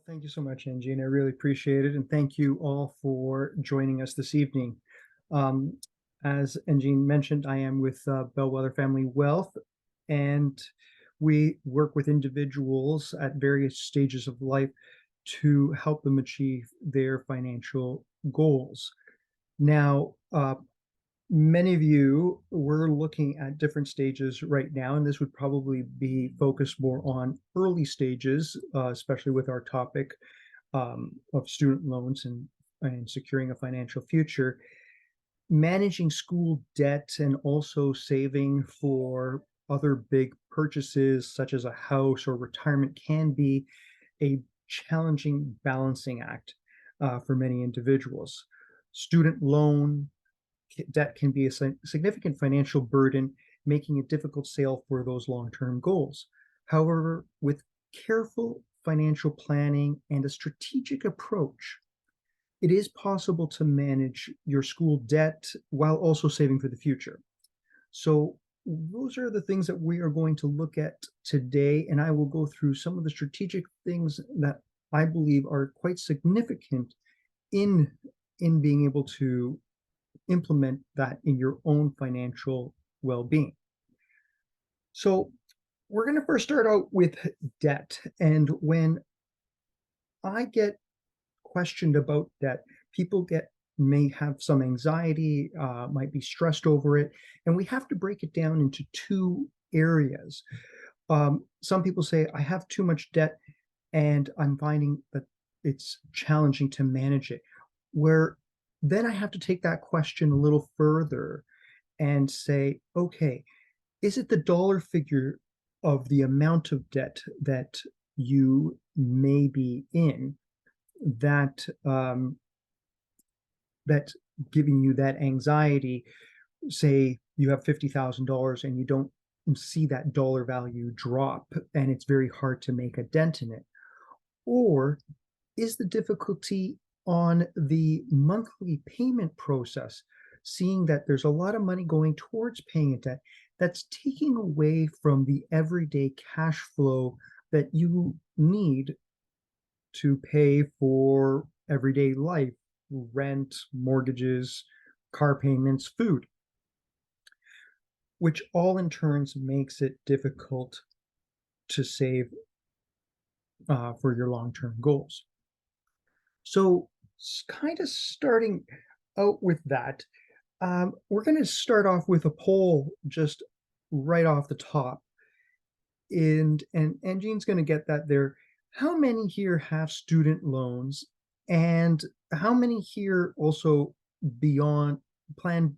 Thank you so much, Angie, and I really appreciate it. And thank you all for joining us this evening. Um, as Angie mentioned, I am with Bellwether Family Wealth, and we work with individuals at various stages of life to help them achieve their financial goals. Now, many of you were looking at different stages right now, and this would probably be focused more on early stages, especially with our topic of student loans and securing a financial future. Managing school debt and also saving for other big purchases, such as a house or retirement, can be a challenging balancing act for many individuals. Student loan debt can be a significant financial burden, making it difficult to sail for those long-term goals. However, with careful financial planning and a strategic approach, it is possible to manage your school debt while also saving for the future. So those are the things that we are going to look at today, and I will go through some of the strategic things that I believe are quite significant in being able to implement that in your own financial well-being. So we're going to first start out with debt. And when I get questioned about debt, people may have some anxiety, might be stressed over it, and we have to break it down into two areas. Some people say, I have too much debt, and I'm finding that it's challenging to manage it. Where then I have to take that question a little further and say, okay, is it the dollar figure of the amount of debt that you may be in that that's giving you that anxiety? Say you have $50,000 and you don't see that dollar value drop, and it's very hard to make a dent in it. Or is the difficulty on the monthly payment process, seeing that there's a lot of money going towards paying a debt that's taking away from the everyday cash flow that you need to pay for everyday life, rent, mortgages, car payments, food, which all in turns makes it difficult to save for your long-term goals. So, kind of starting out with that, we're going to start off with a poll just right off the top, and Jean's going to get that there. How many here have student loans, and how many here also beyond plan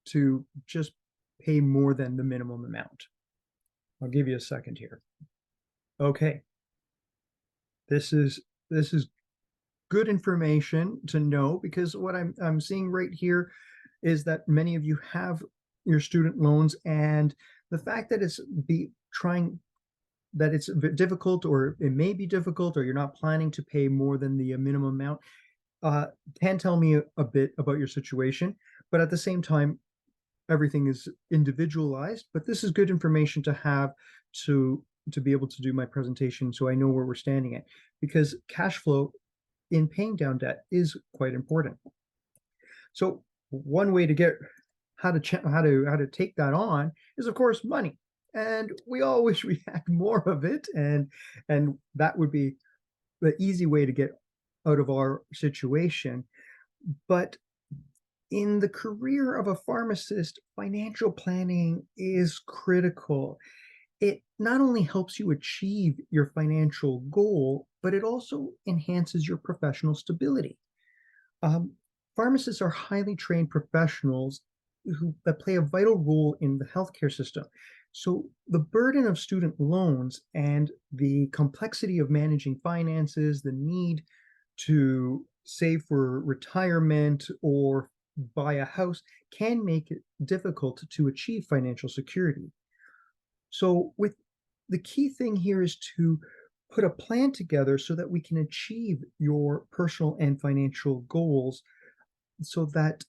to just pay more than the minimum amount? I'll give you a second here. Okay, this is good information to know, because what I'm seeing right here is that many of you have your student loans, and the fact that it's difficult, or it may be difficult, or you're not planning to pay more than the minimum amount, can tell me a bit about your situation. But at the same time, everything is individualized. But this is good information to have to be able to do my presentation, so I know where we're standing at, because cash flow in paying down debt is quite important. So one way to get how to take that on is, of course, money. And we all wish we had more of it, and that would be the easy way to get out of our situation. But in the career of a pharmacist, financial planning is critical. It not only helps you achieve your financial goal, but it also enhances your professional stability. Um, Pharmacists are highly trained professionals that play a vital role in the healthcare system. So the burden of student loans and the complexity of managing finances, the need to save for retirement or buy a house, can make it difficult to achieve financial security. So with the key thing here is to put a plan together so that we can achieve your personal and financial goals, so that,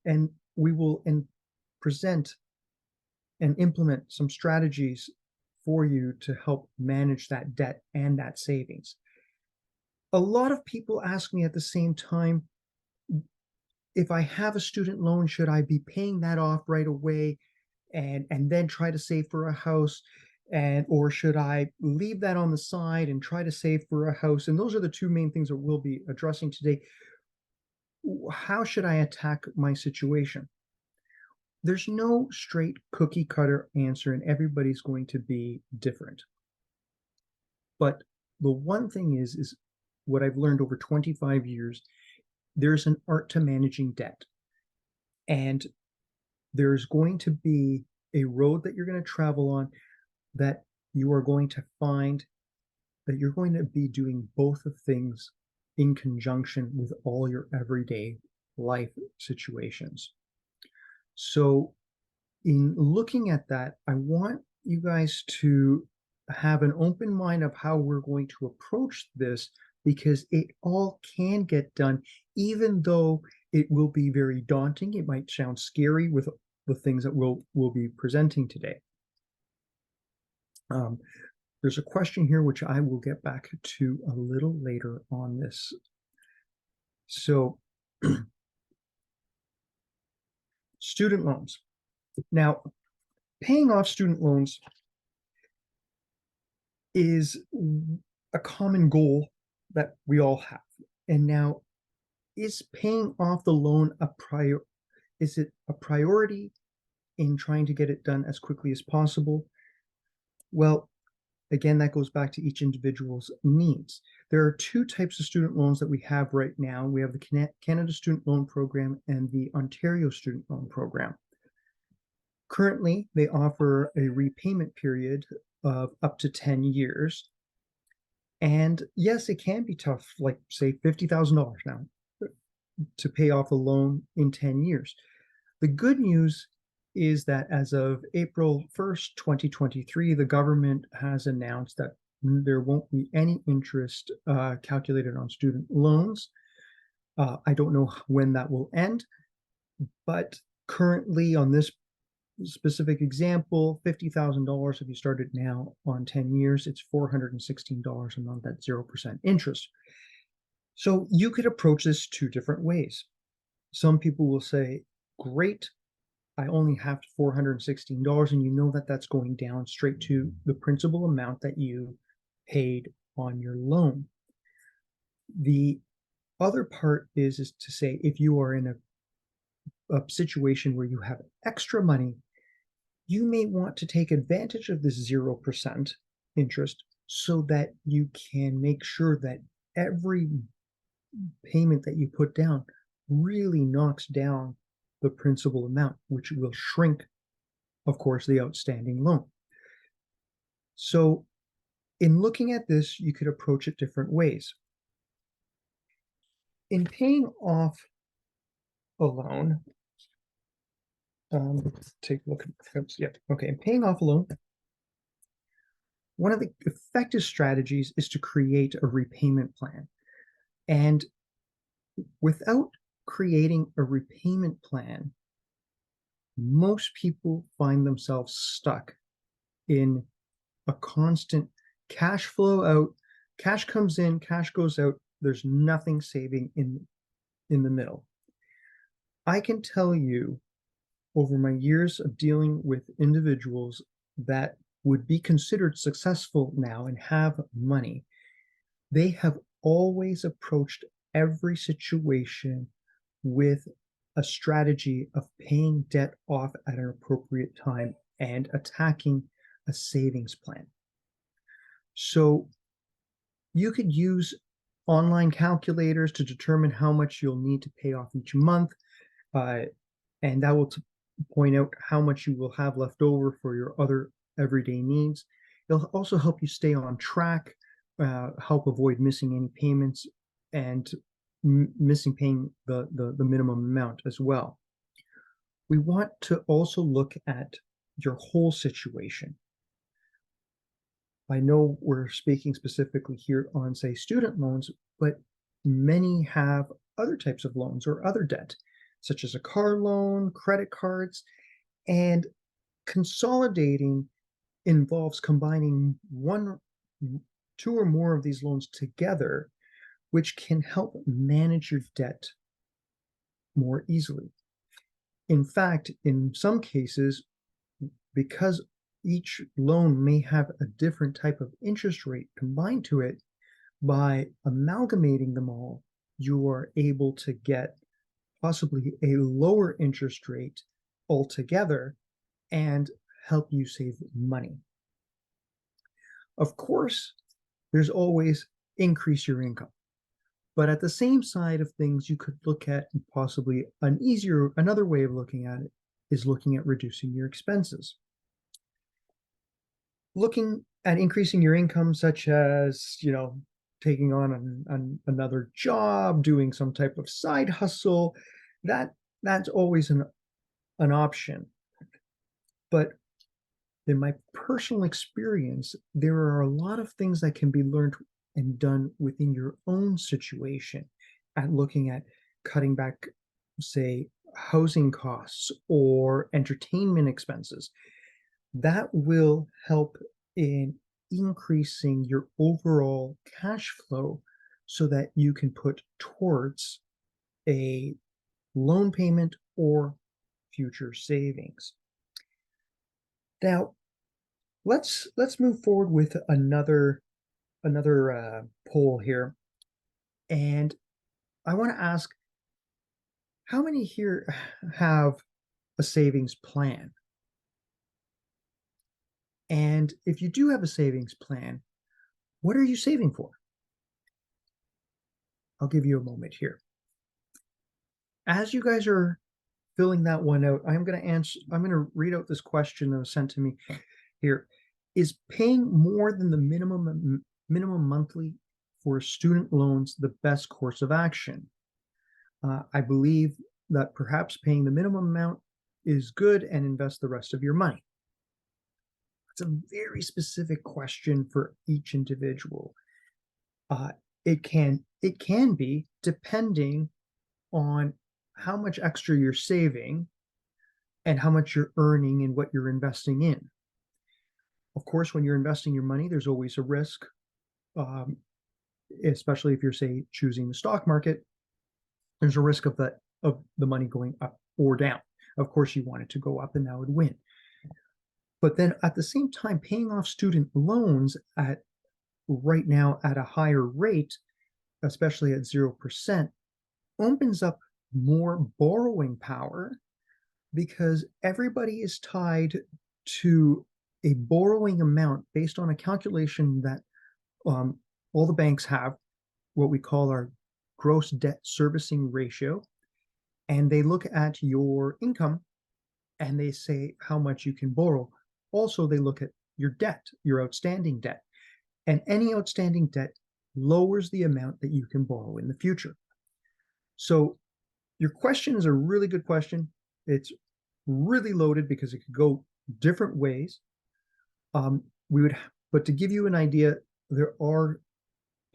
and we will present and implement some strategies for you to help manage that debt and that savings. A lot of people ask me at the same time, if I have a student loan, should I be paying that off right away and then try to save for a house? And or should I leave that on the side and try to save for a house? And those are the two main things that we'll be addressing today. How should I attack my situation? There's no straight cookie cutter answer, and everybody's going to be different. But the one thing is what I've learned over 25 years, there's an art to managing debt. And there's going to be a road that you're going to travel on that you are going to find that you're going to be doing both of things in conjunction with all your everyday life situations. So, in looking at that, I want you guys to have an open mind of how we're going to approach this because it all can get done, even though it will be very daunting. It might sound scary with the things that we'll be presenting today. There's a question here which I will get back to a little later on this. So, student loans. Now, paying off student loans is a common goal that we all have. And now, is paying off the loan is it a priority in trying to get it done as quickly as possible? Well, again, that goes back to each individual's needs. There are two types of student loans that we have right now. We have the Canada Student Loan Program and the Ontario Student Loan Program. Currently, they offer a repayment period of up to 10 years. And yes, it can be tough, like say $50,000 now to pay off a loan in 10 years. The good news is that as of April 1st, 2023, the government has announced that there won't be any interest calculated on student loans. I don't know when that will end, but currently on this specific example, $50,000, if you started now on 10 years, it's $416 a month at 0% interest. So you could approach this two different ways. Some people will say, great, I only have $416, and you know that that's going down straight to the principal amount that you paid on your loan. The other part is to say, if you are in a situation where you have extra money, you may want to take advantage of this 0% interest so that you can make sure that every payment that you put down really knocks down the principal amount, which will shrink, of course, the outstanding loan. So, in looking at this, you could approach it different ways. In paying off a loan, take a look at, yeah, okay, in paying off a loan, one of the effective strategies is to create a repayment plan. And without creating a repayment plan, most people find themselves stuck in a constant cash flow out, cash comes in, cash goes out, there's nothing saving in the middle. I can tell you over my years of dealing with individuals that would be considered successful now and have money, they have always approached every situation with a strategy of paying debt off at an appropriate time and attacking a savings plan. So you could use online calculators to determine how much you'll need to pay off each month, and that will point out how much you will have left over for your other everyday needs. It'll also help you stay on track, help avoid missing any payments, and missing paying the minimum amount as well. We want to also look at your whole situation. I know we're speaking specifically here on, say, student loans, but many have other types of loans or other debt, such as a car loan, credit cards, and consolidating involves combining two or more of these loans together which can help manage your debt more easily. In fact, in some cases, because each loan may have a different type of interest rate combined to it, by amalgamating them all, you are able to get possibly a lower interest rate altogether and help you save money. Of course, there's always increase your income. But at the same side of things, you could look at possibly another way of looking at it is looking at reducing your expenses. Looking at increasing your income, such as, taking on another job, doing some type of side hustle, that's always an option. But in my personal experience, there are a lot of things that can be learned and done within your own situation at looking at cutting back, say, housing costs or entertainment expenses. That will help in increasing your overall cash flow so that you can put towards a loan payment or future savings. Now, let's move forward with another poll here, and I want to ask, how many here have a savings plan? And if you do have a savings plan, what are you saving for? I'll give you a moment here. As you guys are filling that one out, I'm going to read out this question that was sent to me here. Is paying more than the minimum monthly for student loans the best course of action? I believe that perhaps paying the minimum amount is good and invest the rest of your money. It's a very specific question for each individual. It can be, depending on how much extra you're saving and how much you're earning and what you're investing in. Of course, when you're investing your money, there's always a risk, especially if you're, say, choosing the stock market. There's a risk of the money going up or down. Of course, you want it to go up and that would win. But then at the same time, paying off student loans right now at a higher rate, especially at 0%, opens up more borrowing power because everybody is tied to a borrowing amount based on a calculation that all the banks have, what we call our gross debt servicing ratio. And they look at your income and they say how much you can borrow. Also, they look at your debt, your outstanding debt. And any outstanding debt lowers the amount that you can borrow in the future. So your question is a really good question. It's really loaded because it could go different ways. But to give you an idea, there are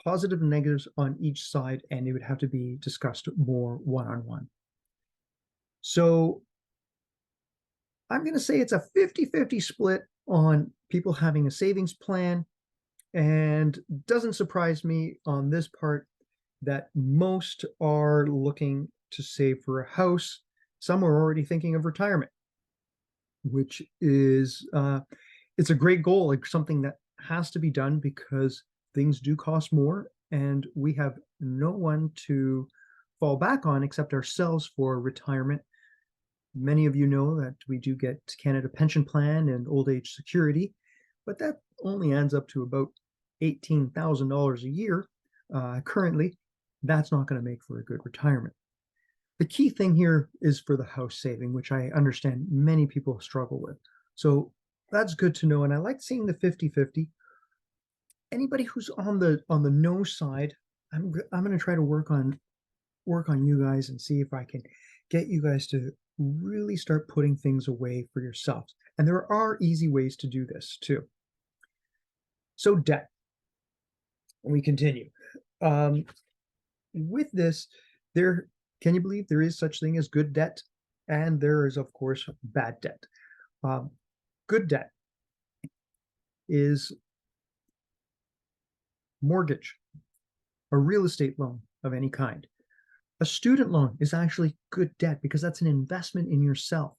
positive and negatives on each side, and it would have to be discussed more one-on-one. So I'm going to say it's a 50-50 split on people having a savings plan, and doesn't surprise me on this part that most are looking to save for a house. Some are already thinking of retirement, which is it's a great goal, like something that has to be done because things do cost more and we have no one to fall back on except ourselves for retirement. Many of you know that we do get Canada Pension Plan and old age security, but that only adds up to about $18,000 a year. Currently, that's not going to make for a good retirement. The key thing here is for the house saving, which I understand many people struggle with. So that's good to know. And I like seeing the 50-50. Anybody who's on the no side, I'm going to try to work on you guys and see if I can get you guys to really start putting things away for yourselves. And there are easy ways to do this too. So debt. We continue. With this, can you believe there is such thing as good debt? And there is, of course, bad debt. Good debt is mortgage, a real estate loan of any kind. A student loan is actually good debt because that's an investment in yourself.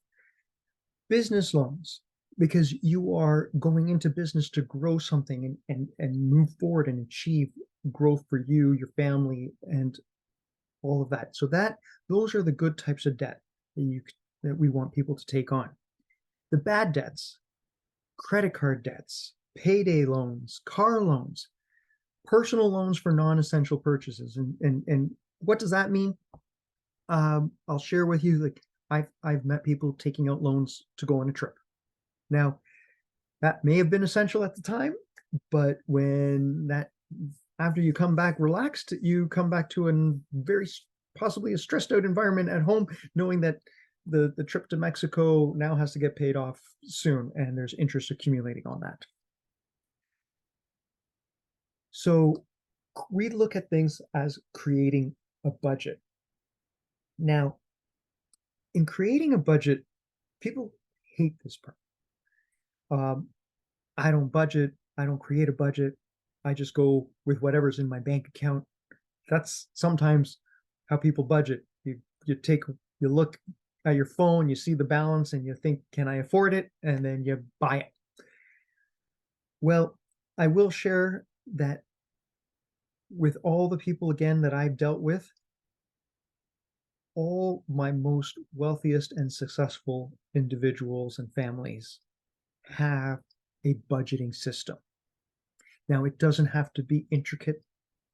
Business loans, because you are going into business to grow something and move forward and achieve growth for you, your family, and all of that. So those are the good types of debt that we want people to take on. The bad debts, credit card debts, payday loans, car loans, personal loans for non-essential purchases. And what does that mean? I'll share with you, like I've met people taking out loans to go on a trip. Now, that may have been essential at the time, but after you come back relaxed, you come back to a very possibly a stressed out environment at home, knowing that the trip to Mexico now has to get paid off soon, and there's interest accumulating on that. So we look at things as creating a budget. Now, in creating a budget, people hate this part. I don't budget. I don't create a budget. I just go with whatever's in my bank account. That's sometimes how people budget. You look at your phone, you see the balance, and you think, can I afford it? And then you buy it. Well, I will share that with all the people, again, that I've dealt with, all my most wealthiest and successful individuals and families have a budgeting system. Now, it doesn't have to be intricate.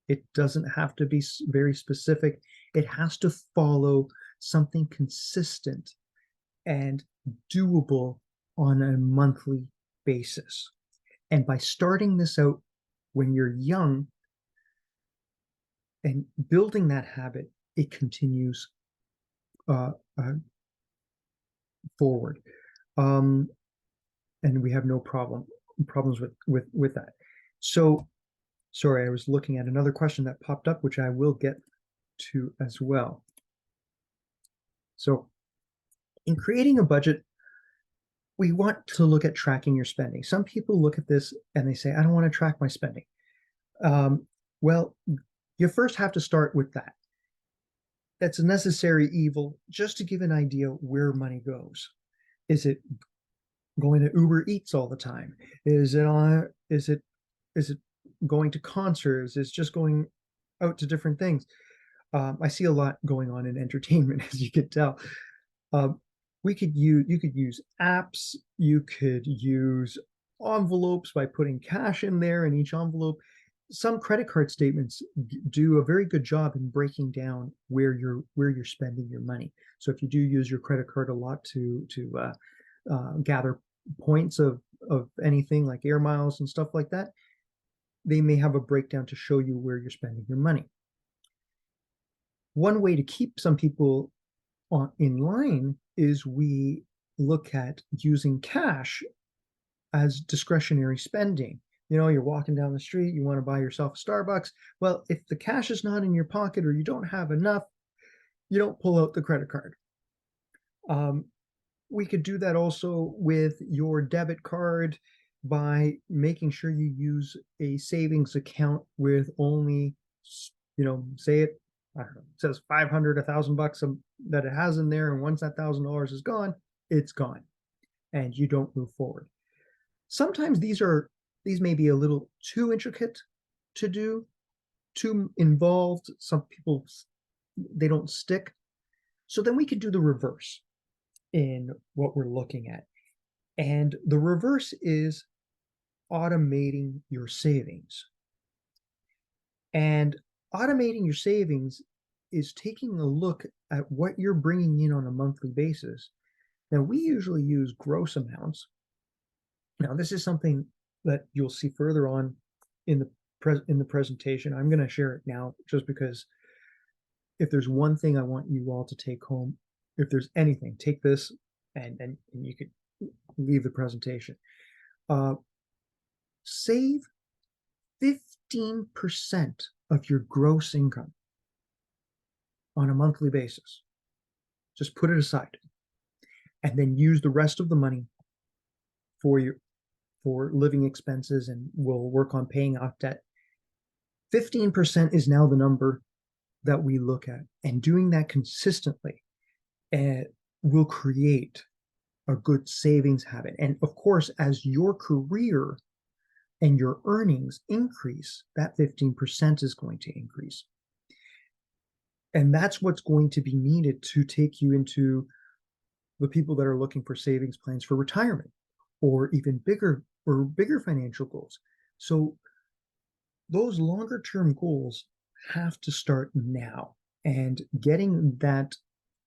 It doesn't have to be very specific. It has to follow something consistent and doable on a monthly basis. And by starting this out when you're young and building that habit, it continues forward. And we have no problems with that. So, sorry, I was looking at another question that popped up, which I will get to as well. So, in creating a budget, we want to look at tracking your spending. Some people look at this and they say, I don't want to track my spending. Well, you first have to start with that. That's a necessary evil just to give an idea where money goes. Is it going to Uber Eats all the time? Is it going to concerts? Is it just going out to different things? I see a lot going on in entertainment, as you could tell. You could use apps. You could use envelopes by putting cash in there in each envelope. Some credit card statements do a very good job in breaking down where you're spending your money. So if you do use your credit card a lot to gather points of anything like air miles and stuff like that, they may have a breakdown to show you where you're spending your money. One way to keep some people in line is we look at using cash as discretionary spending. You know, you're walking down the street, you want to buy yourself a Starbucks. Well, if the cash is not in your pocket or you don't have enough, you don't pull out the credit card. We could do that also with your debit card by making sure you use a savings account with only, say it, I don't know, it says 500, $1,000 that it has in there. And once that $1,000 is gone, it's gone and you don't move forward. Sometimes these may be a little too intricate to do, too involved. Some people, they don't stick. So then we could do the reverse in what we're looking at. And the reverse is automating your savings. And automating your savings is taking a look at what you're bringing in on a monthly basis. Now, we usually use gross amounts. Now, this is something that you'll see further on in the presentation. I'm going to share it now just because if there's one thing I want you all to take home, if there's anything, take this and you could leave the presentation. Save 15% of your gross income on a monthly basis. Just put it aside and then use the rest of the money for living expenses, and we'll work on paying off debt. 15% is now the number that we look at, and doing that consistently will create a good savings habit. And of course, as your career and your earnings increase, that 15% is going to increase. And that's what's going to be needed to take you into the people that are looking for savings plans for retirement or even bigger financial goals. So those longer term goals have to start now, and getting that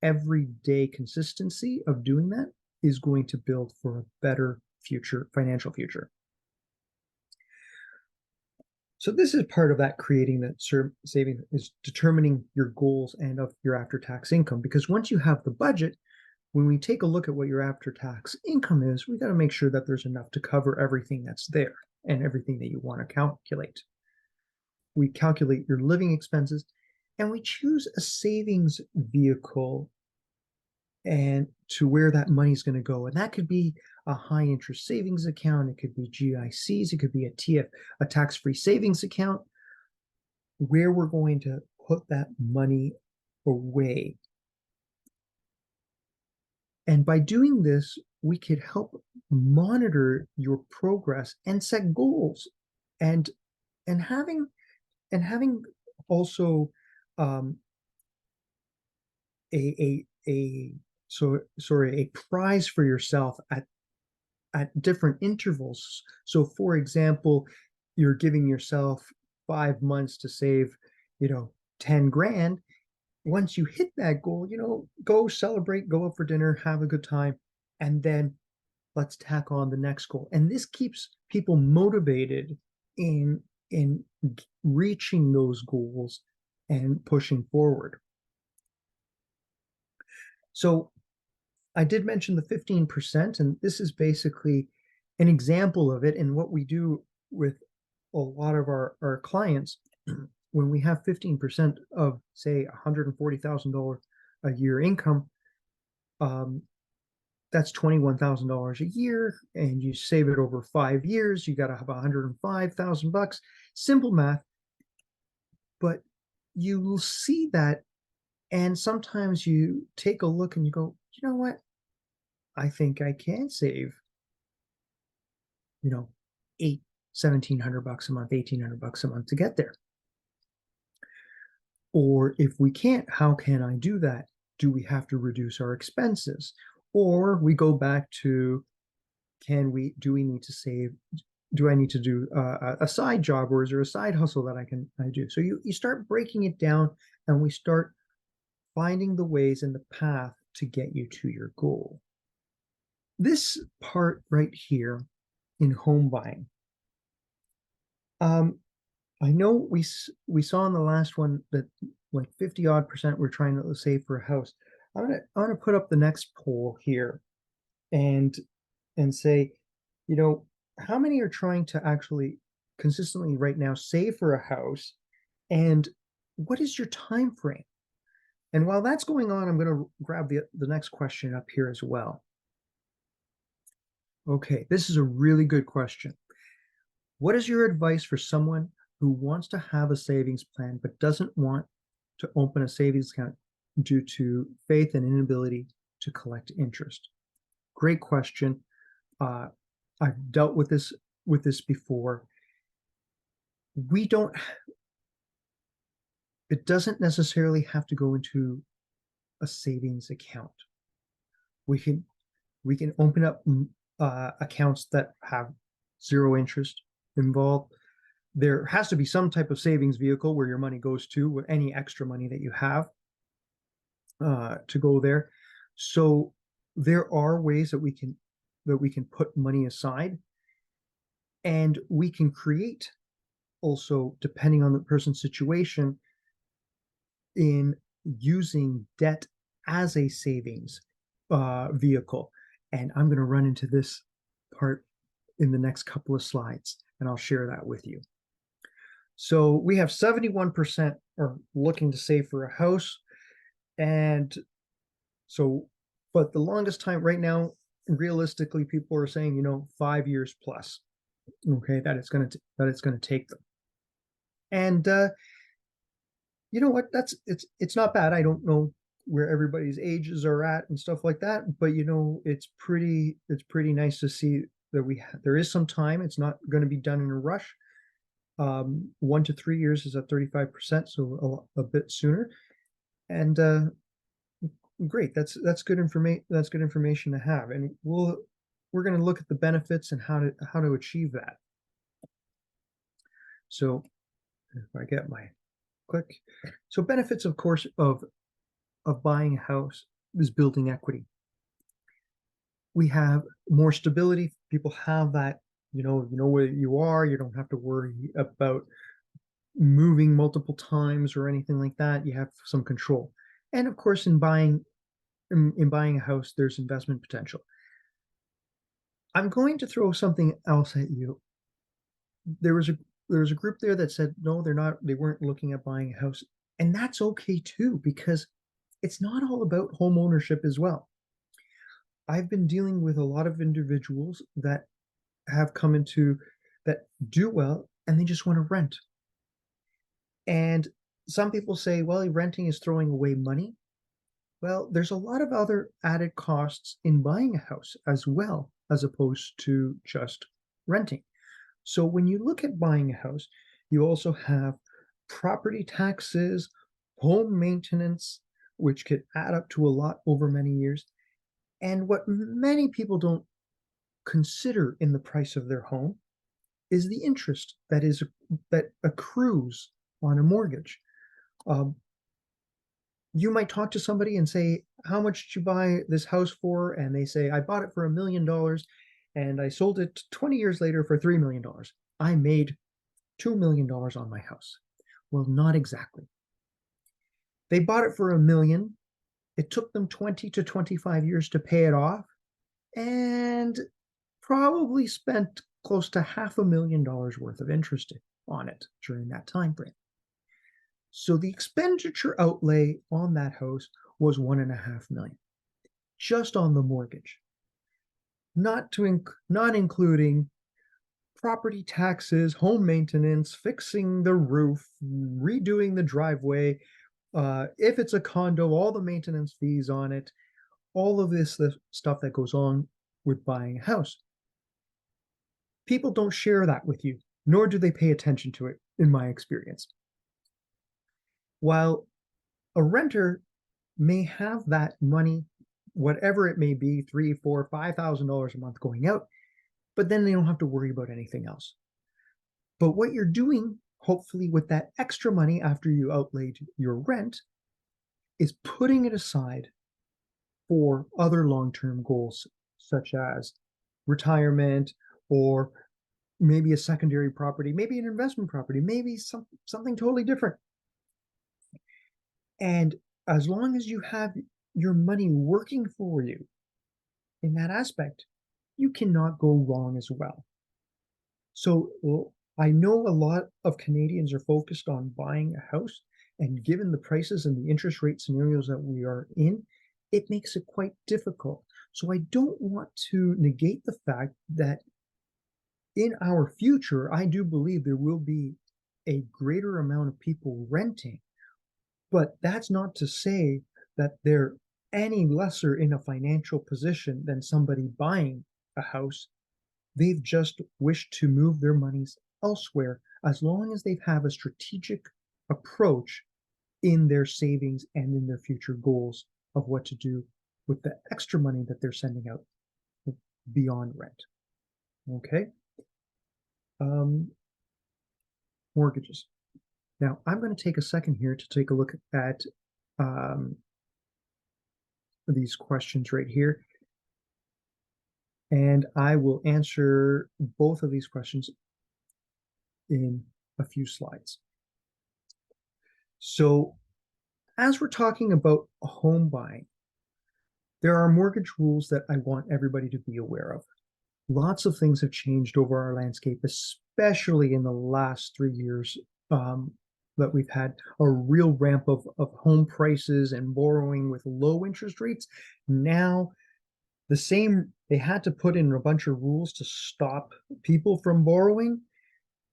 everyday consistency of doing that is going to build for a better future, financial future. So this is part of that creating that saving is determining your goals and of your after-tax income, because once you have the budget, when we take a look at what your after-tax income is, we got to make sure that there's enough to cover everything that's there and everything that you want to calculate. We calculate your living expenses, and we choose a savings vehicle and to where that money is going to go. And that could be a high interest savings account. It could be GICs. It could be a tax-free savings account, where we're going to put that money away. And by doing this, we could help monitor your progress and set goals, and having also um, a prize for yourself at different intervals. So for example, you're giving yourself 5 months to save, 10 grand. Once you hit that goal, go celebrate, go out for dinner, have a good time, and then let's tack on the next goal. And this keeps people motivated in reaching those goals and pushing forward. So I did mention the 15%, and this is basically an example of it. And what we do with a lot of our clients, when we have 15% of, say, $140,000 a year income, that's $21,000 a year, and you save it over 5 years, you got to have $105,000. Simple math, but you will see that, and sometimes you take a look and you go, you know what? I think I can save, $1,700 a month, $1,800 a month to get there. Or if we can't, how can I do that? Do we have to reduce our expenses? Or we go back to, do we need to save? Do I need to do a side job, or is there a side hustle that I do? So you start breaking it down, and we start finding the ways and the path to get you to your goal. This part right here in home buying, I know we saw in the last one that like 50% we're trying to save for a house. I'm gonna put up the next poll here and say, how many are trying to actually consistently right now save for a house, and what is your time frame? And while that's going on, I'm going to grab the next question up here as well. Okay, this is a really good question. What is your advice for someone who wants to have a savings plan but doesn't want to open a savings account due to faith and inability to collect interest? Great question. I've dealt with this before. It doesn't necessarily have to go into a savings account. We can open up accounts that have zero interest involved. There has to be some type of savings vehicle where your money goes to, with any extra money that you have to go there. So there are ways that we can put money aside, and we can create also, depending on the person's situation, in using debt as a savings vehicle. And I'm going to run into this part in the next couple of slides, and I'll share that with you. So we have 71% are looking to save for a house. And so, but the longest time right now, realistically, people are saying, 5 years plus, okay, that it's going to take them. And you know what? It's not bad. I don't know where everybody's ages are at and stuff like that, but it's pretty nice to see that there is some time. It's not going to be done in a rush. 1 to 3 years is at 35%, so a bit sooner. And great, that's good information. That's good information to have, and we're going to look at the benefits and how to achieve that. So if I get my click, so benefits, of course, of buying a house is building equity. We have more stability. People have that, you know where you are. You don't have to worry about moving multiple times or anything like that. You have some control. And of course, in buying a house, there's investment potential. I'm going to throw something else at you. There was a group there that said no, they weren't looking at buying a house. And that's okay too, because it's not all about home ownership as well. I've been dealing with a lot of individuals that have come into that do well and they just want to rent. And some people say, well, renting is throwing away money. Well, there's a lot of other added costs in buying a house as well, as opposed to just renting. So when you look at buying a house, you also have property taxes, home maintenance, which could add up to a lot over many years. And what many people don't consider in the price of their home is the interest that accrues on a mortgage. Um, you might talk to somebody and say, how much did you buy this house for? And they say, I bought it for $1 million and I sold it 20 years later for $3 million. I made $2 million on my house. Well, not exactly. They bought it for $1 million. It took them 20 to 25 years to pay it off, and probably spent close to $500,000 worth of interest on it during that time frame. So the expenditure outlay on that house was $1.5 million, just on the mortgage, not including property taxes, home maintenance, fixing the roof, redoing the driveway. If it's a condo, all the maintenance fees on it, all of the stuff that goes on with buying a house. People don't share that with you, nor do they pay attention to it, in my experience. While a renter may have that money, whatever it may be, $3, $4, $5,000 a month going out, but then they don't have to worry about anything else. But what you're doing, hopefully, with that extra money after you outlaid your rent, is putting it aside for other long-term goals, such as retirement, or maybe a secondary property, maybe an investment property, maybe something totally different. And as long as you have your money working for you in that aspect, you cannot go wrong as well. So I know a lot of Canadians are focused on buying a house, and given the prices and the interest rate scenarios that we are in, it makes it quite difficult. So I don't want to negate the fact that in our future, I do believe there will be a greater amount of people renting, but that's not to say that they're any lesser in a financial position than somebody buying a house. They've just wished to move their monies elsewhere, as long as they have a strategic approach in their savings and in their future goals of what to do with the extra money that they're sending out beyond rent. Okay. Mortgages. Now, I'm going to take a second here to take a look at these questions right here, and I will answer both of these questions in a few slides. So, as we're talking about home buying, there are mortgage rules that I want everybody to be aware of. Lots of things have changed over our landscape, especially in the last 3 years, that we've had a real ramp of home prices and borrowing with low interest rates. Now, they had to put in a bunch of rules to stop people from borrowing.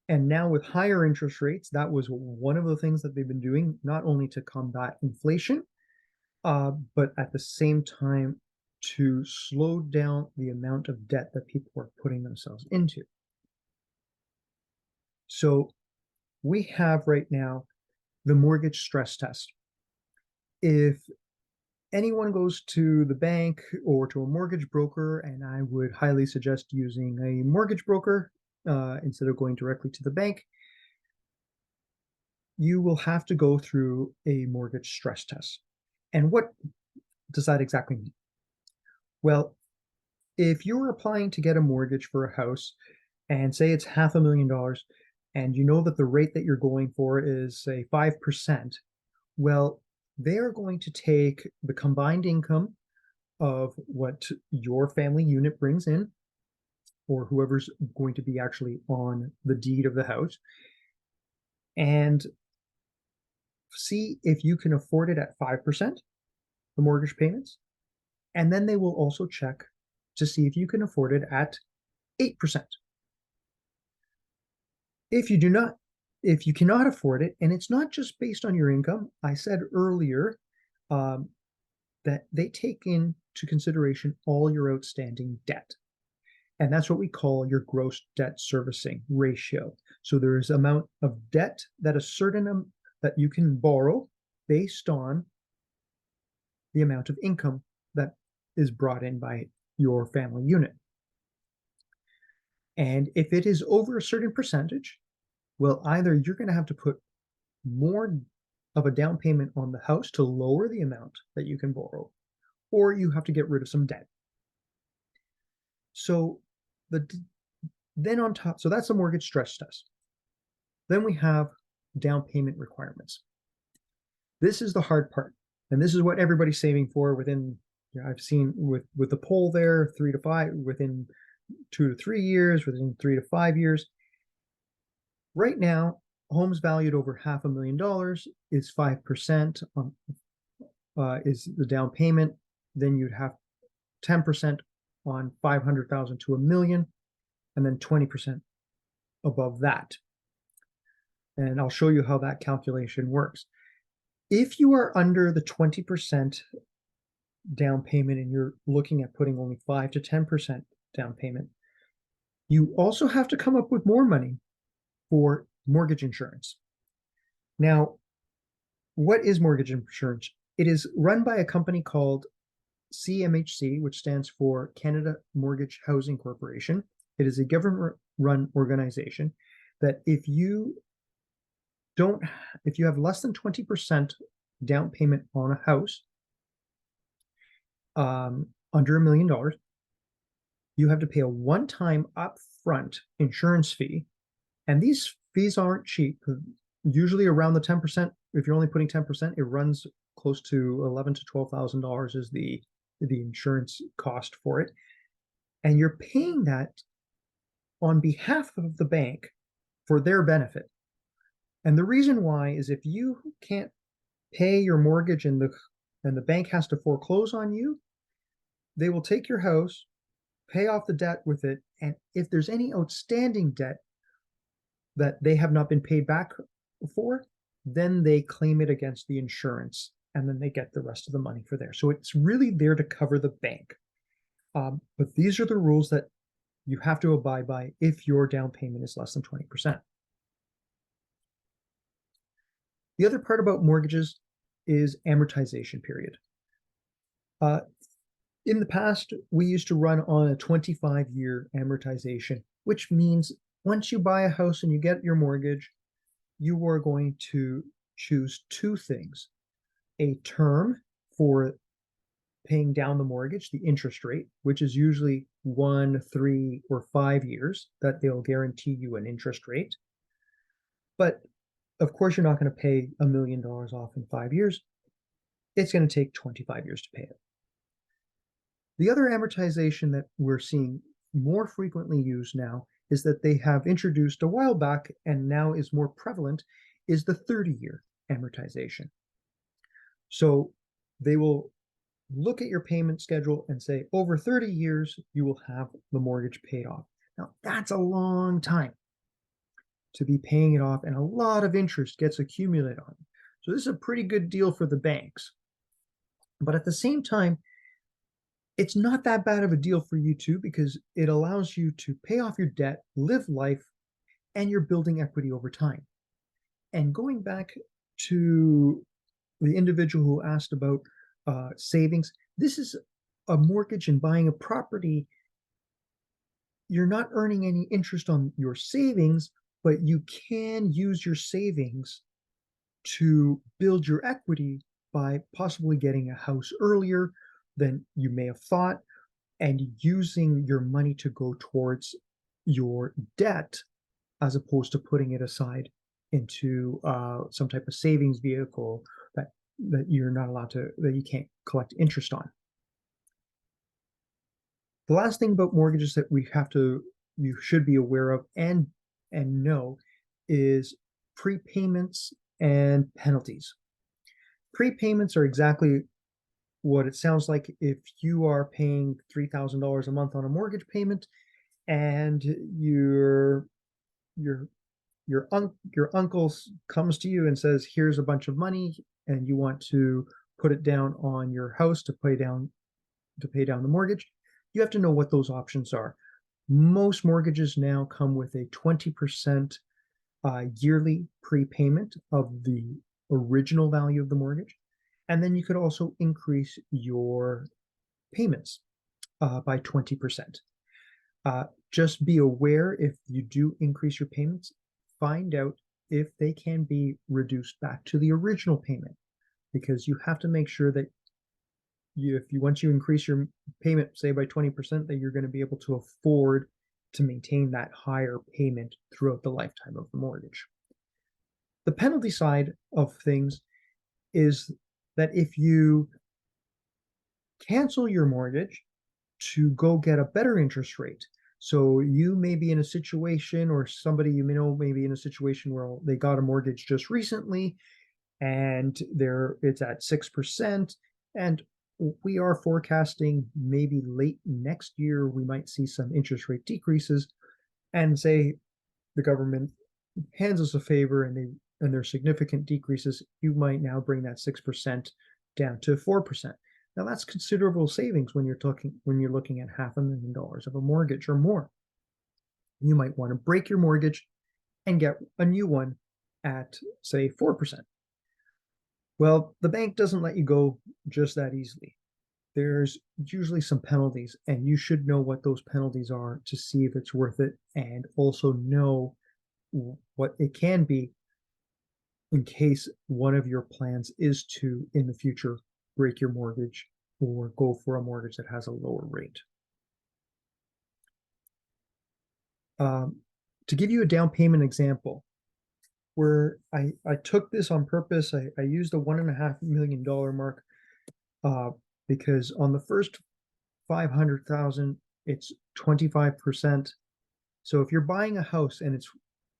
And now with higher interest rates, that was one of the things that they've been doing, not only to combat inflation, but at the same time to slow down the amount of debt that people are putting themselves into. So we have right now the mortgage stress test. If anyone goes to the bank or to a mortgage broker, and I would highly suggest using a mortgage broker instead of going directly to the bank, you will have to go through a mortgage stress test. And what does that exactly mean? Well, if you're applying to get a mortgage for a house and say it's $500,000 and you know that the rate that you're going for is say 5%, well, they are going to take the combined income of what your family unit brings in, or whoever's going to be actually on the deed of the house, and see if you can afford it at 5%, the mortgage payments. And then they will also check to see if you can afford it at 8%. If you do not, if you cannot afford it, and it's not just based on your income, I said earlier um, that they take into consideration all your outstanding debt. And that's what we call your gross debt servicing ratio. So there's amount of debt that a certain that you can borrow based on the amount of income that is brought in by your family unit. And if it is over a certain percentage, well, either you're going to have to put more of a down payment on the house to lower the amount that you can borrow, or you have to get rid of some debt. So then on top, so that's a mortgage stress test. Then we have down payment requirements. This is the hard part, and this is what everybody's saving for within, I've seen with the poll there, 3 to 5, within 2 to 3 years, within 3 to 5 years. Right now, homes valued over $500,000 is 5% is the down payment. Then you'd have 10% on 500,000 to $1 million, and then 20% above that. And I'll show you how that calculation works. If you are under the 20% down payment and you're looking at putting only 5 to 10% down payment, you also have to come up with more money for mortgage insurance. Now, what is mortgage insurance? It is run by a company called CMHC, which stands for Canada Mortgage Housing Corporation. It is a government-run organization that if you have less than 20% down payment on a house, under $1 million, you have to pay a one-time upfront insurance fee. And these fees aren't cheap. Usually around the 10%, if you're only putting 10%, it runs close to $11,000 to $12,000 is the insurance cost for it. And you're paying that on behalf of the bank for their benefit. And the reason why is if you can't pay your mortgage and the bank has to foreclose on you, they will take your house, pay off the debt with it, and if there's any outstanding debt that they have not been paid back for, then they claim it against the insurance, and then they get the rest of the money for there. So it's really there to cover the bank. But these are the rules that you have to abide by if your down payment is less than 20%. The other part about mortgages is amortization period. In the past, we used to run on a 25-year amortization, which means once you buy a house and you get your mortgage, you are going to choose two things: a term for paying down the mortgage, the interest rate, which is usually 1, 3, or 5 years that they'll guarantee you an interest rate. But of course, you're not going to pay $1 million off in 5 years. It's going to take 25 years to pay it. The other amortization that we're seeing more frequently used now is that they have introduced a while back and now is more prevalent is the 30-year amortization. So they will look at your payment schedule and say, over 30 years, you will have the mortgage paid off. Now, that's a long time. to be paying it off, and a lot of interest gets accumulated on it. So this is a pretty good deal for the banks. But at the same time, it's not that bad of a deal for you too, because it allows you to pay off your debt, live life, and you're building equity over time. And going back to the individual who asked about savings, this is a mortgage and buying a property. You're not earning any interest on your savings, but you can use your savings to build your equity by possibly getting a house earlier than you may have thought and using your money to go towards your debt as opposed to putting it aside into some type of savings vehicle that you're not allowed to, that you can't collect interest on. The last thing about mortgages that you should be aware of and know is prepayments and penalties. Prepayments are exactly what it sounds like. If you are paying $3,000 a month on a mortgage payment and your uncle comes to you and says, here's a bunch of money and you want to put it down on your house to pay down the mortgage, you have to know what those options are. Most mortgages now come with a 20% yearly prepayment of the original value of the mortgage. And then you could also increase your payments by 20%. Just be aware, if you do increase your payments, find out if they can be reduced back to the original payment, because you have to make sure that once you increase your payment, say by 20%, that you're going to be able to afford to maintain that higher payment throughout the lifetime of the mortgage. The penalty side of things is that if you cancel your mortgage to go get a better interest rate, so you may be in a situation, or somebody you may know may be in a situation where they got a mortgage just recently and it's at 6%, and we are forecasting maybe late next year we might see some interest rate decreases, and say the government hands us a favor and there's significant decreases, you might now bring that 6% down to 4%. Now that's considerable savings when you're looking at $500,000 of a mortgage or more. You might want to break your mortgage and get a new one at, say, 4%. Well, the bank doesn't let you go just that easily. There's usually some penalties, and you should know what those penalties are to see if it's worth it, and also know what it can be in case one of your plans is to, in the future, break your mortgage or go for a mortgage that has a lower rate. To give you a down payment example, where I took this on purpose, I used a $1.5 million mark because on the first 500,000, it's 25%. So if you're buying a house and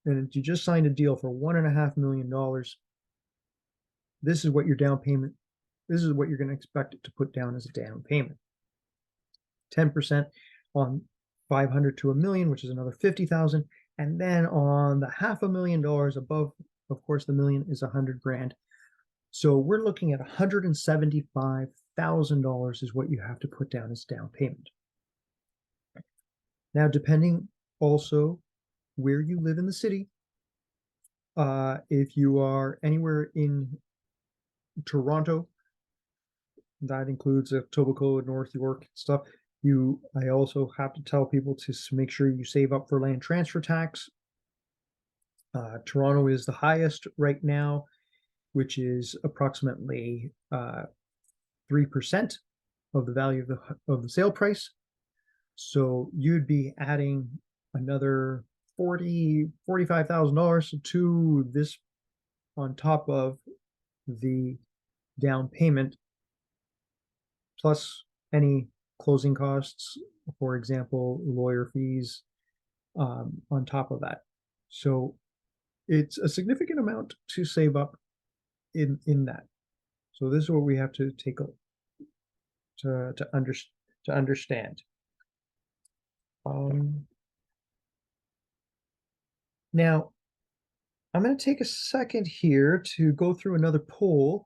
you just signed a deal for $1.5 million, this is what your down payment, this is what you're going to expect it to put down as a down payment. 10% on 500 to $1 million, which is another 50,000. And then on the $500,000 above, of course, the million is 100 grand. So we're looking at $175,000 is what you have to put down as down payment. Now, depending also where you live in the city, if you are anywhere in Toronto, that includes Etobicoke, North York stuff. I also have to tell people to make sure you save up for land transfer tax. Toronto is the highest right now, which is approximately 3% of the value of the sale price. So you'd be adding another $45,000 to this on top of the down payment, plus any closing costs, for example, lawyer fees, on top of that. So it's a significant amount to save up in that. So this is what we have to take to understand. Now, I'm going to take a second here to go through another poll,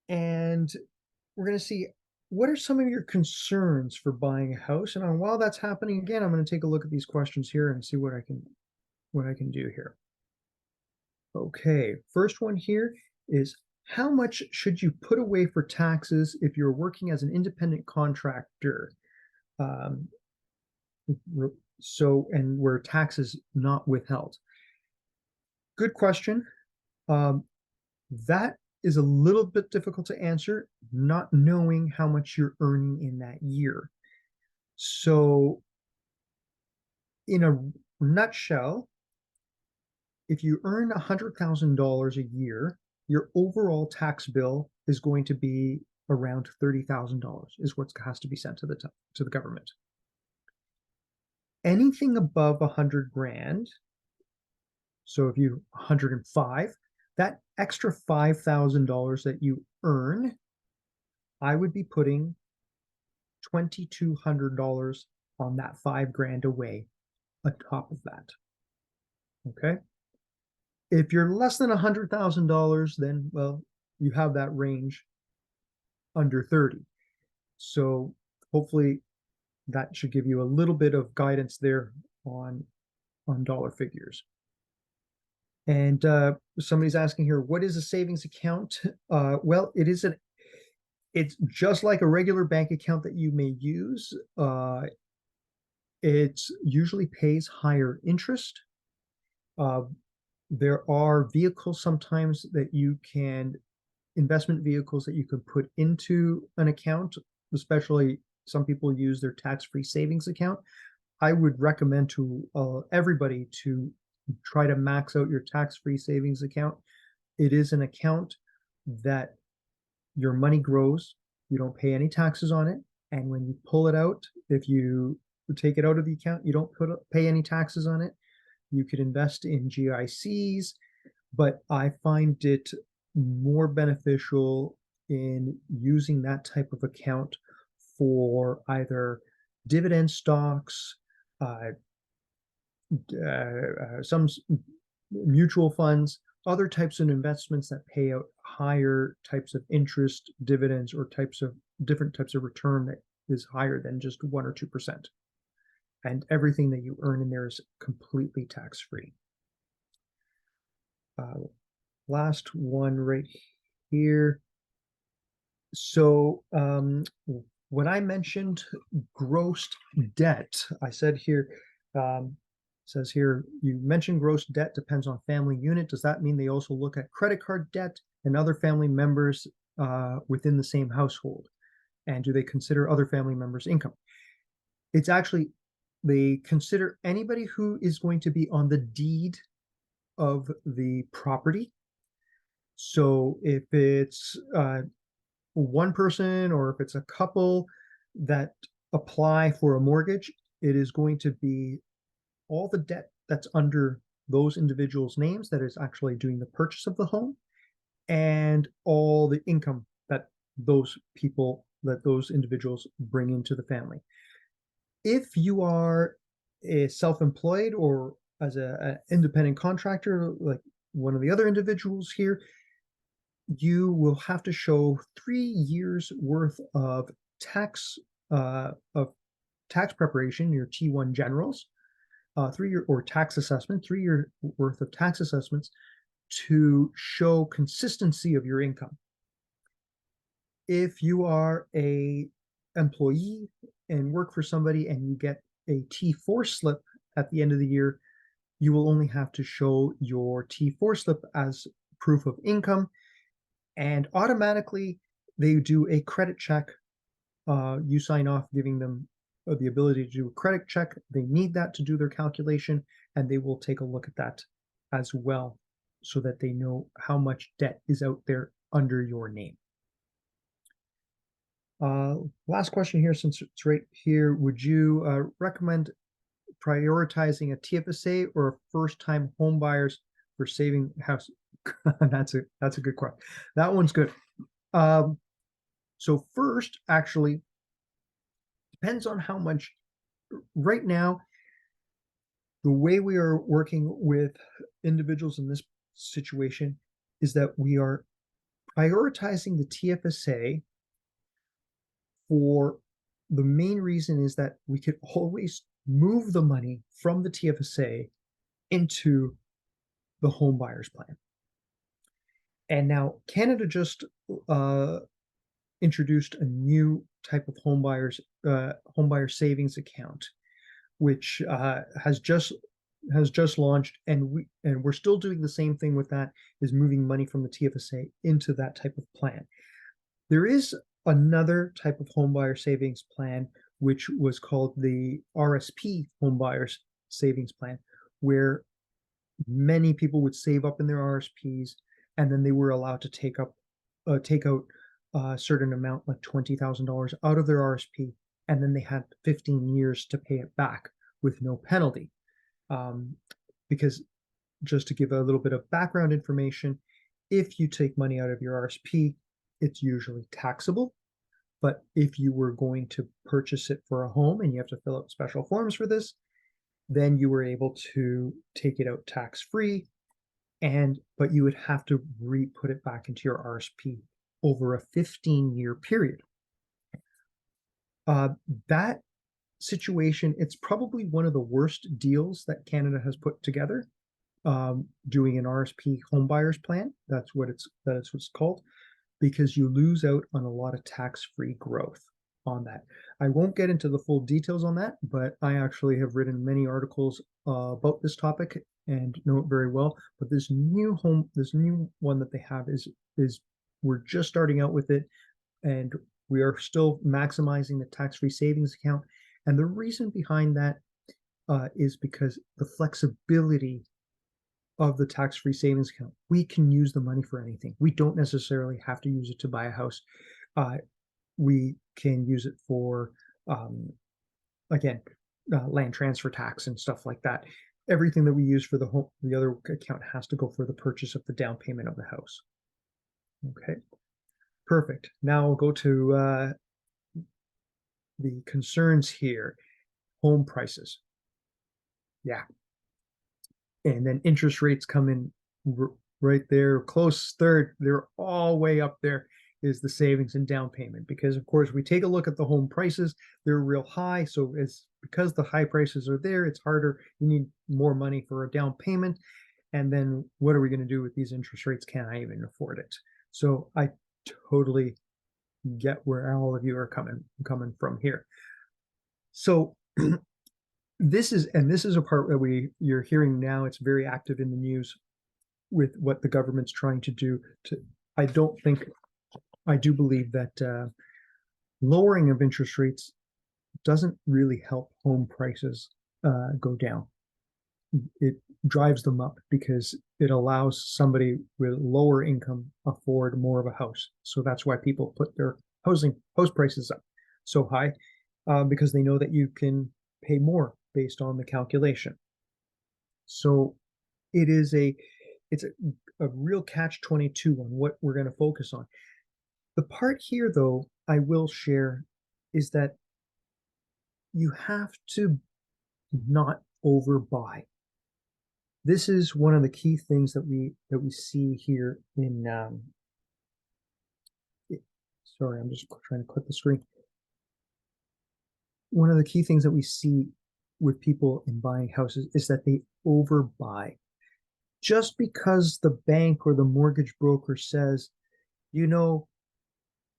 and we're going to see what are some of your concerns for buying a house. And while that's happening again, I'm going to take a look at these questions here and see what I can do here. Okay, first one here is how much should you put away for taxes if you're working as an independent contractor? Um, and where tax is not withheld. Good question. Um, that is a little bit difficult to answer, not knowing how much you're earning in that year. So, in a nutshell, if you earn $100,000 a year, your overall tax bill is going to be around $30,000 is what has to be sent to the government. Anything above 100 grand, so if you 105, that extra $5,000 that you earn, I would be putting $2,200 on that 5 grand away on top of that. Okay. If you're less than $100,000, then, well, you have that range under 30. So hopefully that should give you a little bit of guidance there on dollar figures. And somebody's asking here, what is a savings account? Well, it's just like a regular bank account that you may use. It usually pays higher interest. There are vehicles sometimes that you can, investment vehicles that you can put into an account, especially some people use their tax-free savings account. I would recommend to everybody to try to max out your tax-free savings account. It is an account that your money grows, you don't pay any taxes on it, and when you pull it out, if you take it out of the account, you don't pay any taxes on it. You could invest in GICs, but I find it more beneficial in using that type of account for either dividend stocks, some mutual funds, other types of investments that pay out higher types of interest, dividends, or different types of return that is higher than just 1 or 2%. And everything that you earn in there is completely tax-free. Last one right here. So when I mentioned gross debt, I said here, says here, you mentioned gross debt depends on family unit. Does that mean they also look at credit card debt and other family members within the same household? And do they consider other family members' income? It's actually, they consider anybody who is going to be on the deed of the property. So if it's one person or if it's a couple that apply for a mortgage, it is going to be all the debt that's under those individuals' names that is actually doing the purchase of the home, and all the income that those individuals bring into the family. If you are a self-employed or as an independent contractor, like one of the other individuals here, you will have to show 3 years worth of tax preparation, your T1 generals, 3 year or tax assessment, 3 year worth of tax assessments to show consistency of your income. If you are a employee and work for somebody and you get a T4 slip at the end of the year, you will only have to show your T4 slip as proof of income, and automatically they do a credit check. You sign off giving them the ability to do a credit check. They need that to do their calculation, and they will take a look at that as well so that they know how much debt is out there under your name. Last question here, since it's right here. Would you recommend prioritizing a TFSA or first-time home buyers for saving house? That's a good question. That one's good. So first, actually, depends on how much. Right now, The way we are working with individuals in this situation is that we are prioritizing the TFSA for the main reason is that we could always move the money from the TFSA into the home buyers plan. And now Canada just uh, introduced a new type of home buyer savings account, which has just launched, and we're still doing the same thing with that, is moving money from the TFSA into that type of plan. There is another type of home buyer savings plan, which was called the RSP home buyers savings plan, where many people would save up in their RSPs, and then they were allowed to take out a certain amount, like $20,000 out of their RSP, and then they had 15 years to pay it back with no penalty. Um, because just to give a little bit of background information, if you take money out of your RSP, it's usually taxable. But if you were going to purchase it for a home and you have to fill out special forms for this, then you were able to take it out tax free, but you would have to put it back into your RSP over a 15-year period. That situation, it's probably one of the worst deals that Canada has put together. Doing an RSP home buyers plan, that's what's called, because you lose out on a lot of tax-free growth on that. I won't get into the full details on that, but I actually have written many articles about this topic and know it very well. But this new one that they have is we're just starting out with it, and we are still maximizing the tax-free savings account. And the reason behind that is because the flexibility of the tax-free savings account. We can use the money for anything. We don't necessarily have to use it to buy a house. We can use it for, again, land transfer tax and stuff like that. Everything that we use for the other account has to go for the purchase of the down payment of the house. Okay, perfect. Now we'll go to the concerns here. Home prices. Yeah. And then interest rates come in right there, close third. They're all way up there is the savings and down payment, because of course we take a look at the home prices, they're real high. So it's because the high prices are there, it's harder. You need more money for a down payment. And then what are we going to do with these interest rates? Can I even afford it? So I totally get where all of you are coming from here. So this is a part that you're hearing now. It's very active in the news with what the government's trying to do. I do believe that lowering of interest rates doesn't really help home prices go down. It drives them up because it allows somebody with lower income afford more of a house. So that's why people put their house prices up so high, because they know that you can pay more based on the calculation. So it's a real catch-22 on what we're going to focus on. The part here, though, I will share is that you have to not overbuy. This is one of the key things that we see here in sorry, I'm just trying to click the screen. One of the key things that we see with people in buying houses is that they overbuy. Just because the bank or the mortgage broker says, you know,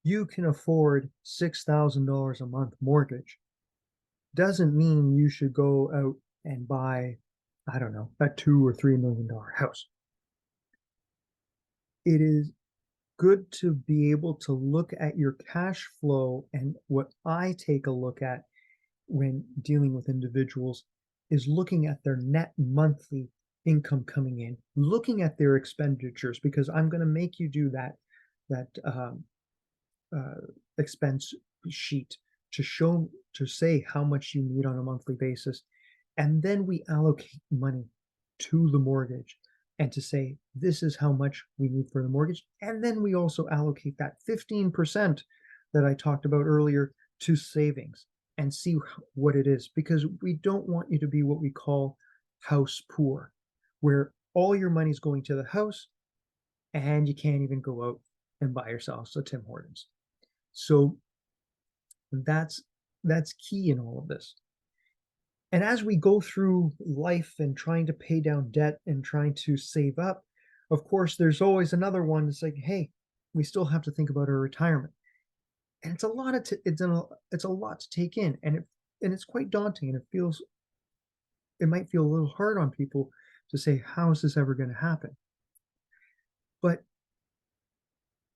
you can afford $6,000 a month mortgage, doesn't mean you should go out and buy, I don't know, a $2 or $3 million house. It is good to be able to look at your cash flow, and what I take a look at when dealing with individuals is looking at their net monthly income coming in, looking at their expenditures, because I'm going to make you do that expense sheet to say how much you need on a monthly basis. And then we allocate money to the mortgage and to say, this is how much we need for the mortgage. And then we also allocate that 15% that I talked about earlier to savings and see what it is, because we don't want you to be what we call house poor, where all your money's going to the house and you can't even go out and buy yourself a Tim Hortons. So that's that's key in all of this. And as we go through life and trying to pay down debt and trying to save up, of course, there's always another one that's like, hey, we still have to think about our retirement. And it's a lot of it's a lot to take in, and it's quite daunting, and it might feel a little hard on people to say, how is this ever going to happen? But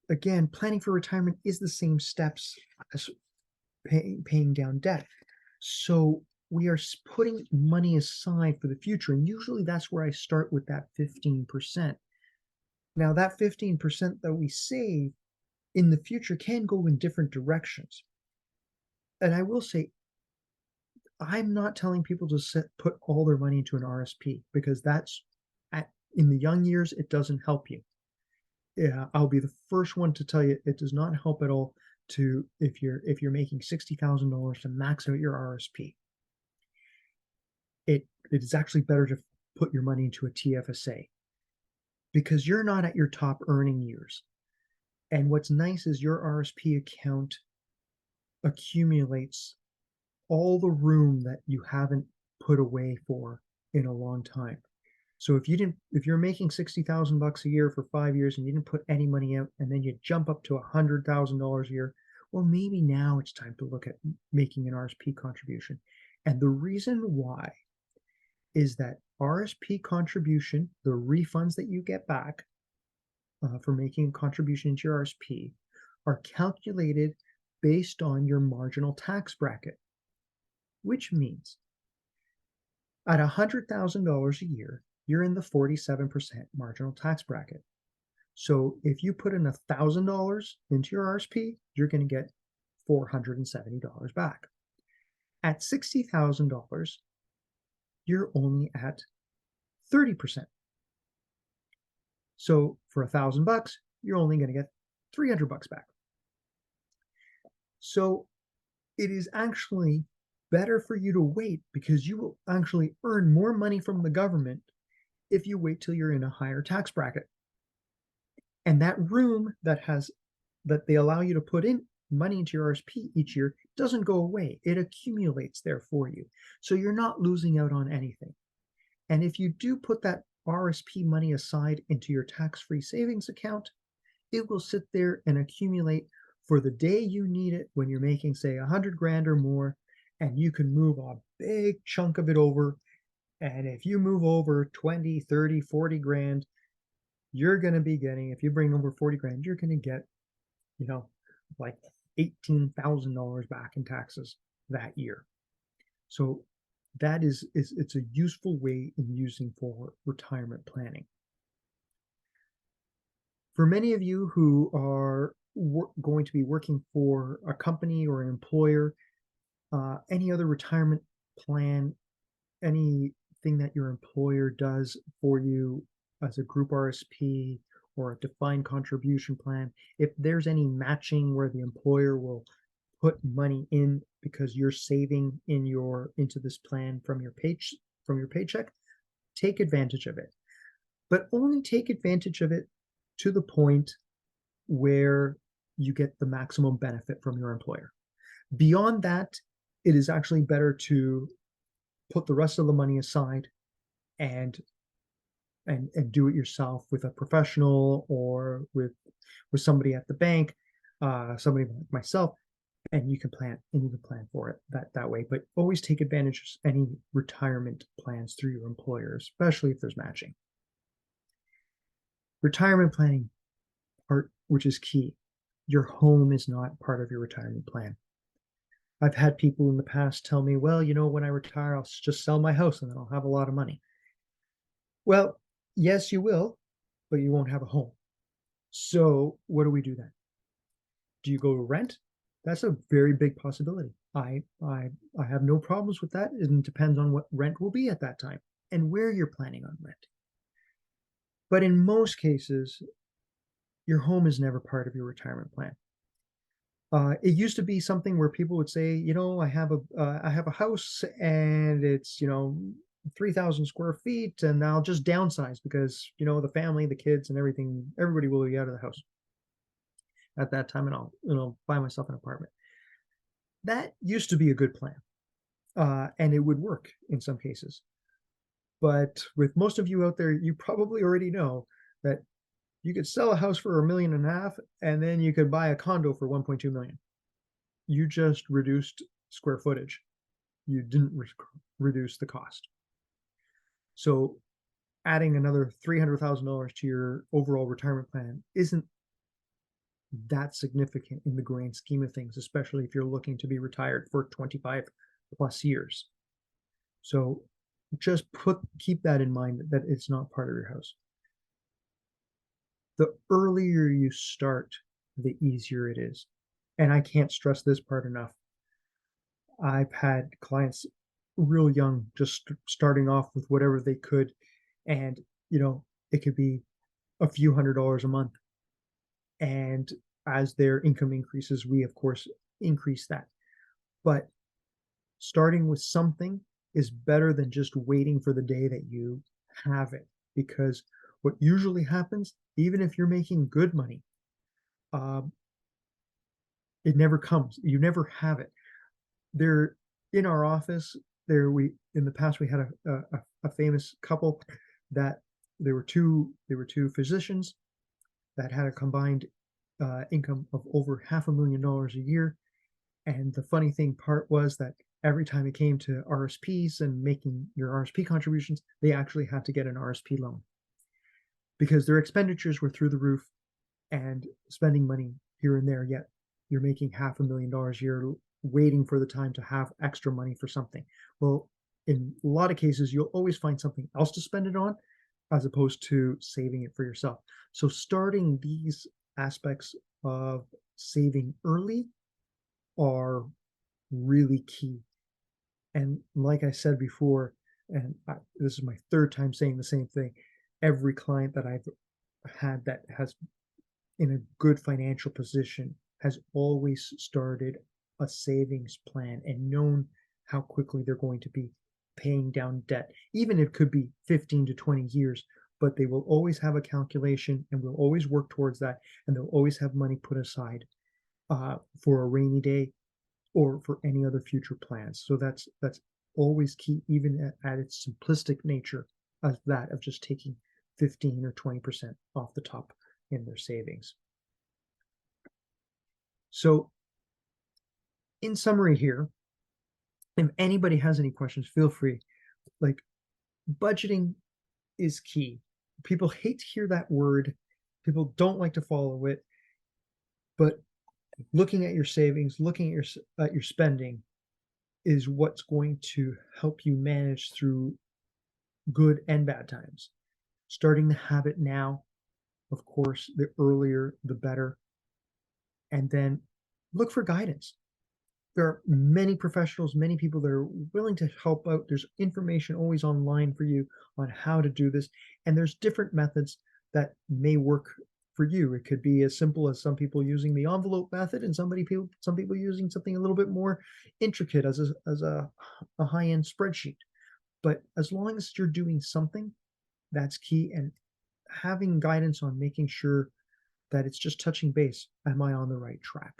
again, planning for retirement is the same steps as paying down debt. So we are putting money aside for the future. And usually that's where I start with that 15%. Now, that 15% that we save in the future can go in different directions. And I will say, I'm not telling people to put all their money into an RSP because in the young years, it doesn't help you. Yeah, I'll be the first one to tell you it does not help at all to if you're making $60,000 to max out your RSP. It is actually better to put your money into a TFSA because you're not at your top earning years. And what's nice is your RSP account accumulates all the room that you haven't put away for in a long time. So if you're making $60,000 a year for 5 years and you didn't put any money out, and then you jump up to $100,000 a year, well, maybe now it's time to look at making an RSP contribution. And the reason why is that RSP contribution, the refunds that you get back for making a contribution into your RSP, are calculated based on your marginal tax bracket, which means at $100,000 a year, you're in the 47% marginal tax bracket. So if you put in $1,000 into your RSP, you're going to get $470 back. At $60,000, you're only at 30%. So for $1,000, you're only going to get $300 back. So it is actually better for you to wait because you will actually earn more money from the government if you wait till you're in a higher tax bracket. And that room that they allow you to put in money into your RSP each year doesn't go away. It accumulates there for you. So you're not losing out on anything. And if you do put that RSP money aside into your tax-free savings account, it will sit there and accumulate for the day you need it when you're making, say, 100 grand or more, and you can move a big chunk of it over. And if you move over 20, 30, 40 grand, you're going to be getting, if you bring over 40 grand, you're going to get, like $18,000 back in taxes that year. So that it's a useful way in using for retirement planning. For many of you who are going to be working for a company or an employer, any other retirement plan, anything that your employer does for you as a group RSP or a defined contribution plan, if there's any matching where the employer will put money in because you're saving into this plan from your paycheck, take advantage of it. But only take advantage of it to the point where you get the maximum benefit from your employer. Beyond that, it is actually better to put the rest of the money aside and do it yourself with a professional or with somebody at the bank, somebody like myself, and you can plan for it that way. But always take advantage of any retirement plans through your employer, especially if there's matching. Retirement planning part, which is key. Your home is not part of your retirement plan. I've had people in the past tell me, well, when I retire, I'll just sell my house and then I'll have a lot of money. Well, yes, you will, but you won't have a home. So what do we do then? Do you go to rent? That's a very big possibility. I have no problems with that. It depends on what rent will be at that time and where you're planning on rent. But in most cases, your home is never part of your retirement plan. It used to be something where people would say, I have a house and it's, 3,000 square feet, and I'll just downsize because, the family, the kids, and everything, everybody will be out of the house at that time, and I'll buy myself an apartment. That used to be a good plan, and it would work in some cases. But with most of you out there, you probably already know that you could sell a house for 1.5 million, and then you could buy a condo for 1.2 million. You just reduced square footage. You didn't reduce the cost. So adding another $300,000 to your overall retirement plan isn't that significant in the grand scheme of things, especially if you're looking to be retired for 25 plus years. So just keep that in mind that it's not part of your house. The earlier you start, the easier it is. And I can't stress this part enough. I've had clients real young, just starting off with whatever they could. And, it could be a few $100s a month. And as their income increases, we, of course, increase that. But starting with something is better than just waiting for the day that you have it. Because what usually happens, even if you're making good money, um, it never comes. You never have it. There in our office, there we in the past we had a famous couple that there were two physicians that had a combined income of over $500,000 a year. And the funny thing part was that every time it came to RSPs and making your RSP contributions, they actually had to get an RSP loan because their expenditures were through the roof and spending money here and there. Yet you're making $500,000 a year waiting for the time to have extra money for something. Well, in a lot of cases, you'll always find something else to spend it on as opposed to saving it for yourself. So starting these aspects of saving early are really key. And like I said before, and this is my third time saying the same thing, every client that I've had that has in a good financial position has always started a savings plan and known how quickly they're going to be paying down debt, even if it could be 15 to 20 years, but they will always have a calculation and will always work towards that. And they'll always have money put aside for a rainy day or for any other future plans. So that's always key, even at its simplistic nature as that of just taking 15 or 20% off the top in their savings. So in summary here, if anybody has any questions, feel free. Like, budgeting is key. People hate to hear that word. People don't like to follow it. But looking at your savings, looking at your spending is what's going to help you manage through good and bad times. Starting the habit now, of course, the earlier, the better. And then look for guidance. There are many professionals, many people that are willing to help out. There's information always online for you on how to do this. And there's different methods that may work for you. It could be as simple as some people using the envelope method and some people using something a little bit more intricate as a high-end spreadsheet. But as long as you're doing something, that's key. And having guidance on making sure that it's just touching base. Am I on the right track?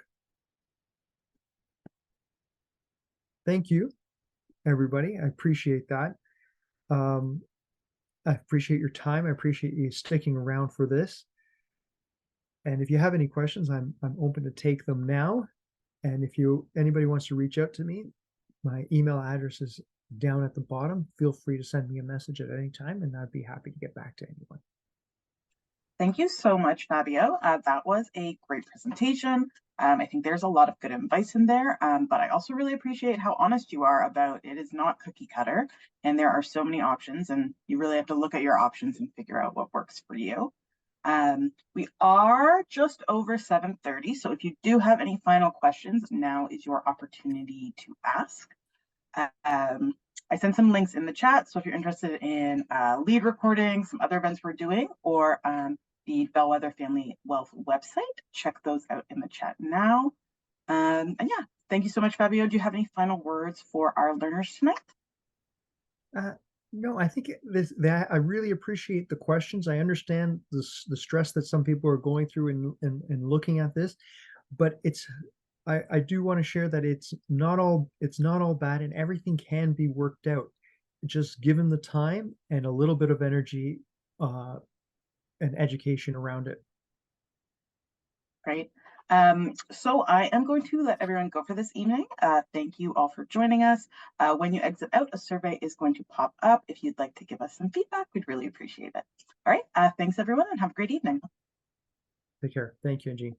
Thank you, everybody. I appreciate that. Um, I appreciate your time. I appreciate you sticking around for this. And if you have any questions, I'm open to take them now. And if anybody wants to reach out to me, my email address is down at the bottom. Feel free to send me a message at any time, and I'd be happy to get back to anyone. Thank you so much, Fabio. That was a great presentation. I think there's a lot of good advice in there, but I also really appreciate how honest you are about it is not cookie cutter, and there are so many options, and you really have to look at your options and figure out what works for you. We are just over 7:30, so if you do have any final questions, now is your opportunity to ask. I sent some links in the chat, so if you're interested in lead recording, some other events we're doing, or the Bellwether Family Wealth website, check those out in the chat now. And yeah, thank you so much, Fabio. Do you have any final words for our learners tonight? No, I think that I really appreciate the questions. I understand the stress that some people are going through in looking at this, but I do want to share that it's not all bad and everything can be worked out. Just given the time and a little bit of energy uh, and education around it. Great. So I am going to let everyone go for this evening. Thank you all for joining us. When you exit out, a survey is going to pop up. If you'd like to give us some feedback, we'd really appreciate it. All right. Thanks, everyone, and have a great evening. Take care. Thank you, Angie.